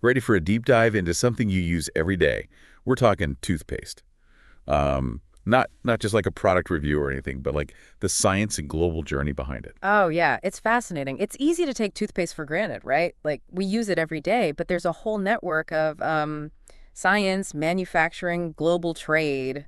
Ready for a deep dive into something you use every day? We're talking toothpaste. Not just like a product review or anything, but like the science and global journey behind it. Oh, yeah, it's fascinating. It's easy to take toothpaste for granted, right? Like, we use it every day, but there's a whole network of science, manufacturing, global trade.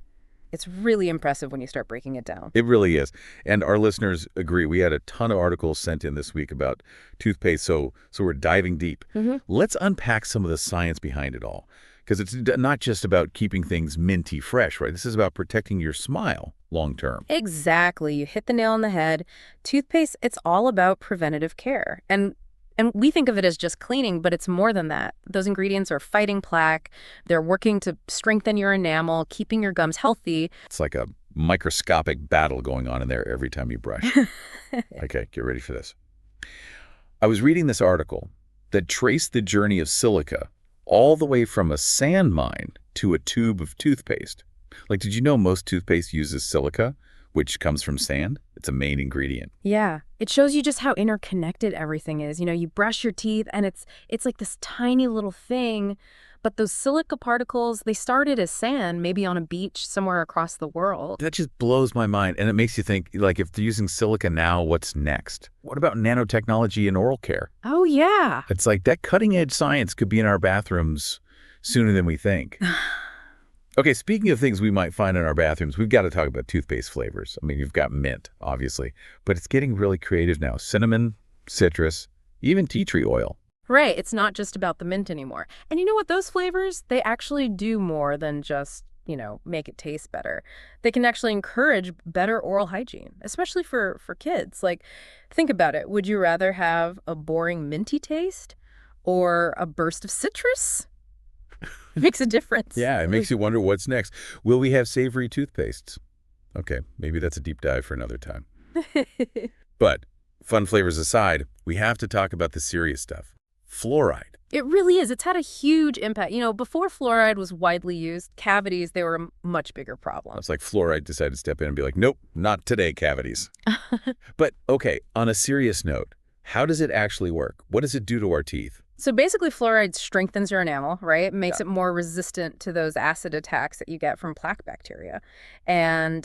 It's really impressive when you start breaking it down. It really is. And our listeners agree. We had a ton of articles sent in this week about toothpaste, so we're diving deep. Let's unpack some of the science behind it all. Because it's not just about keeping things minty fresh, right? This is about protecting your smile long term. Exactly. You hit the nail on the head. Toothpaste, it's all about preventative care. And we think of it as just cleaning, but it's more than that. Those ingredients are fighting plaque. They're working to strengthen your enamel, keeping your gums healthy. It's like a microscopic battle going on in there every time you brush. Okay, get ready for this. I was reading this article that traced the journey of silica all the way from a sand mine to a tube of toothpaste. Like, did you know most toothpaste uses silica, which comes from sand? It's a main ingredient. Yeah, it shows you just how interconnected everything is. You know, you brush your teeth and it's like this tiny little thing, but those silica particles, they started as sand, maybe on a beach somewhere across the world. That just blows my mind. And it makes you think, like, if they're using silica now, what's next? What about nanotechnology in oral care? Oh, yeah. It's like that cutting edge science could be in our bathrooms sooner than we think. Okay, speaking of things we might find in our bathrooms, we've got to talk about toothpaste flavors. I mean, you've got mint, obviously, but it's getting really creative now. Cinnamon, citrus, even tea tree oil. Right, it's not just about the mint anymore. And you know what? Those flavors, they actually do more than just, make it taste better. They can actually encourage better oral hygiene, especially for kids. Like, think about it. Would you rather have a boring minty taste or a burst of citrus? It makes a difference. Yeah, it makes you wonder what's next. Will we have savory toothpastes? Okay, maybe that's a deep dive for another time. But fun flavors aside, we have to talk about the serious stuff. Fluoride. It really is. It's had a huge impact. Before fluoride was widely used, cavities, they were a much bigger problem. It's like fluoride decided to step in and be like, nope, not today, cavities. But okay, on a serious note, how does it actually work? What does it do to our teeth? So basically, fluoride strengthens your enamel, right? It makes it more resistant to those acid attacks that you get from plaque bacteria. And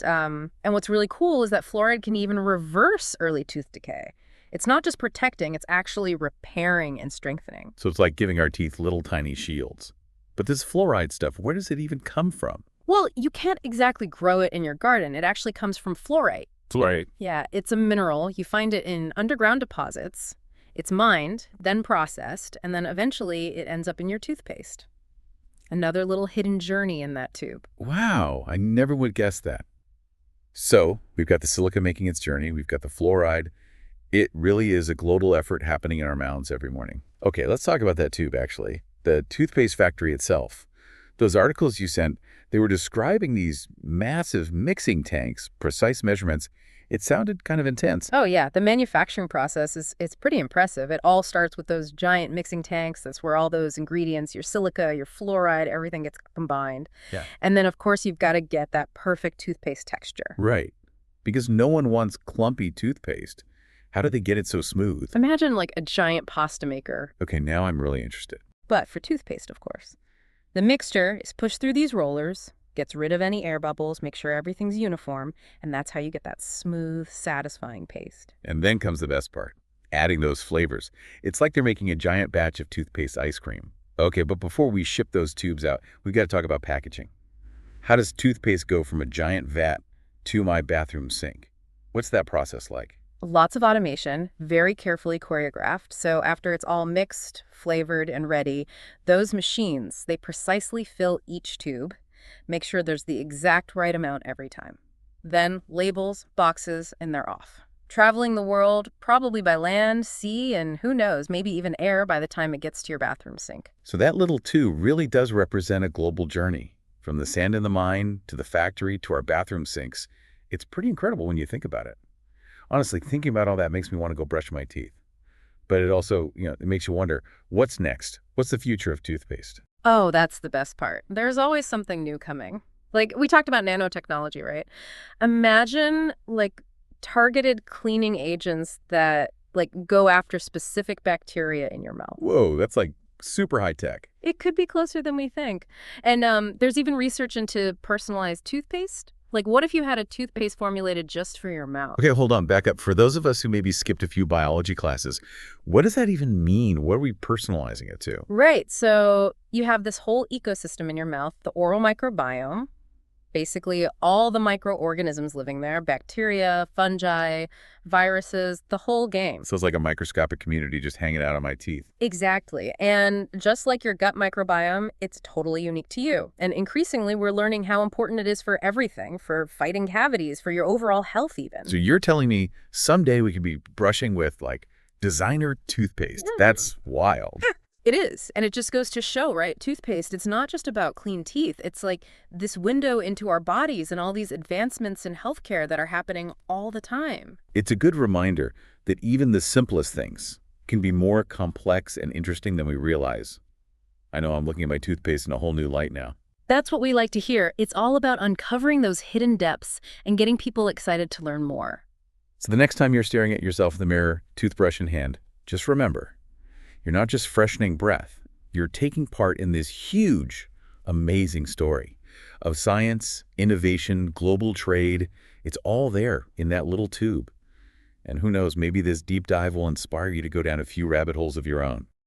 what's really cool is that fluoride can even reverse early tooth decay. It's not just protecting, it's actually repairing and strengthening. So it's like giving our teeth little tiny shields. But this fluoride stuff, where does it even come from? Well, you can't exactly grow it in your garden. It actually comes from fluorite. Fluoride. Yeah, it's a mineral. You find it in underground deposits. It's mined, then processed, and then eventually it ends up in your toothpaste. Another little hidden journey in that tube. Wow, I never would guess that. So we've got the silica making its journey. We've got the fluoride. It really is a global effort happening in our mouths every morning. Okay, let's talk about that tube, actually. The toothpaste factory itself. Those articles you sent, they were describing these massive mixing tanks, precise measurements. It sounded kind of intense. Oh yeah, the manufacturing process it's pretty impressive. It all starts with those giant mixing tanks. That's where all those ingredients, your silica, your fluoride, everything gets combined. Yeah. And then of course you've got to get that perfect toothpaste texture. Right. Because no one wants clumpy toothpaste. How do they get it so smooth? Imagine like a giant pasta maker, Okay, now I'm really interested. but for toothpaste, of course. The mixture is pushed through these rollers, gets rid of any air bubbles, make sure everything's uniform, and that's how you get that smooth, satisfying paste. And then comes the best part, adding those flavors. It's like they're making a giant batch of toothpaste ice cream. Okay, but before we ship those tubes out, we've got to talk about packaging. How does toothpaste go from a giant vat to my bathroom sink? What's that process like? Lots of automation, very carefully choreographed. So after it's all mixed, flavored, and ready, those machines, they precisely fill each tube, make sure there's the exact right amount every time. Then labels, boxes, and they're off. Traveling the world, probably by land, sea, and who knows, maybe even air by the time it gets to your bathroom sink. So that little tube really does represent a global journey. From the sand in the mine, to the factory, to our bathroom sinks. It's pretty incredible when you think about it. Honestly, thinking about all that makes me want to go brush my teeth. But it also, it makes you wonder, what's next? What's the future of toothpaste? Oh, that's the best part. There's always something new coming. Like, we talked about nanotechnology, right? Imagine, targeted cleaning agents that, go after specific bacteria in your mouth. Whoa, that's like Super high tech. It could be closer than we think. And there's even research into personalized toothpaste. Like, what if you had a toothpaste formulated just for your mouth? Okay, hold on, back up. For those of us who maybe skipped a few biology classes, what does that even mean? What are we personalizing it to? Right. So you have this whole ecosystem in your mouth, the oral microbiome, basically all the microorganisms living there, bacteria, fungi, viruses, the whole game. So it's like a microscopic community just hanging out on my teeth. Exactly. And just like your gut microbiome, it's totally unique to you. And increasingly, we're learning how important it is for everything, for fighting cavities, for your overall health even. So you're telling me someday we could be brushing with, like, designer toothpaste. That's wild. It is. And it just goes to show, right? Toothpaste, it's not just about clean teeth. It's like this window into our bodies and all these advancements in healthcare that are happening all the time. It's a good reminder that even the simplest things can be more complex and interesting than we realize. I know I'm looking at my toothpaste in a whole new light now. That's what we like to hear. It's all about uncovering those hidden depths and getting people excited to learn more. So the next time you're staring at yourself in the mirror, toothbrush in hand, just remember, you're not just freshening breath. You're taking part in this huge, amazing story of science, innovation, global trade. It's all there in that little tube. And who knows, maybe this deep dive will inspire you to go down a few rabbit holes of your own.